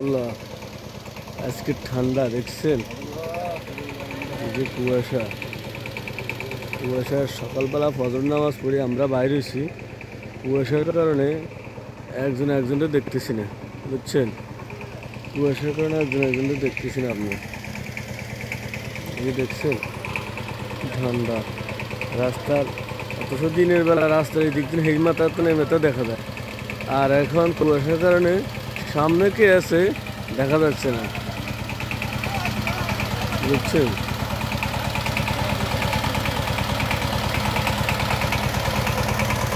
আল্লাহ, আজকে ঠান্ডা দেখছেন, এই যে কুয়াশা কুয়াশার সকালবেলা ফজর নামাজ পড়ে আমরা বাইরে হয়েছি। কুয়াশার কারণে একজনটা দেখতেছি না, বুঝছেন? কুয়াশার কারণে একজনটা দেখতেছি না। আপনি এই দেখছেন ঠান্ডা রাস্তার, অথচ দিনের বেলা রাস্তার এই দিক দিন হেলমাতা তো নেমেতা দেখা যায়, আর এখন কুয়াশার কারণে সামনে কে আছে দেখা যাচ্ছে না, বুঝছেন?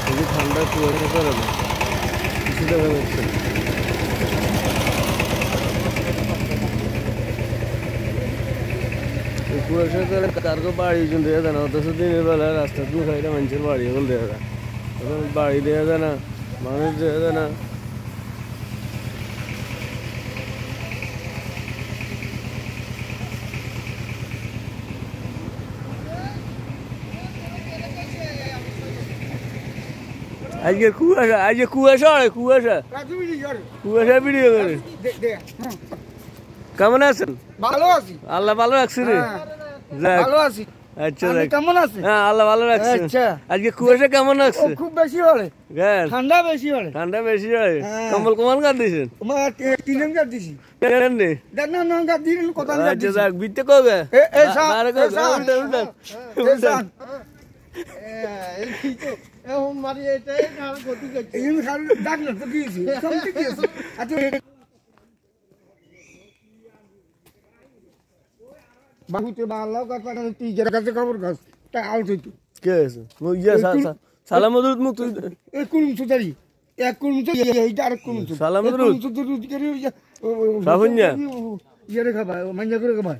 এই ঠান্ডা কুয়াশার কারণে কিছু দেখা যাচ্ছে না। কুয়াশার কারণে কারো বাড়ি দেওয়া যায় না, অথচ দিনের বেলা রাস্তার দু সাইডে মানুষের বাড়ি এখন দেওয়া যায়, এখন বাড়ি দেওয়া যায় না, মানুষ দেওয়া যায় না। আজকে কুয়াশা ভিডিও করে। কেমন আছেন? ভালো আছি, আল্লাহ ভালো রাখছে রে। ভালো আছি। আচ্ছা, কেমন আছে? হ্যাঁ আল্লাহ ভালো রাখছে। আচ্ছা, আজকে কুয়াশা কেমন লাগছে? খুব বেশি হলে ঠান্ডা বেশি হলে হয়। কম্বল কমান কাট দিয়েছেন? তিন কাট দিছি। আচ্ছা যাক, বিতে কবে বাহুতে বা আল্লাহ গাছ পাঠানো তুই যার কাছে খবর গাছ তা আউট হইতো কে আছে? সালাম মুখ তুই এক কুলুম সুতারি এক কুলুম তো এইটা আরেক কুলুম সালাম রুজ করে সাহুন্যা ইয়ে খাবা মাঞ্জা করে খাবা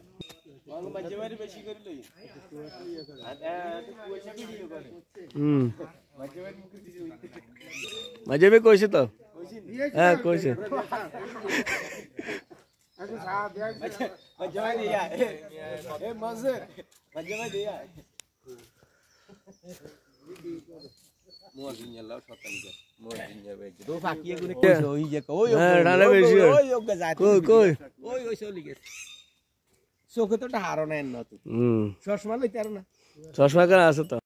মাঝে কইছে তো, হ্যাঁ কইছে। চোখে তো হারো না চশমা লইতে আর না, চশমা কেন আছে তো।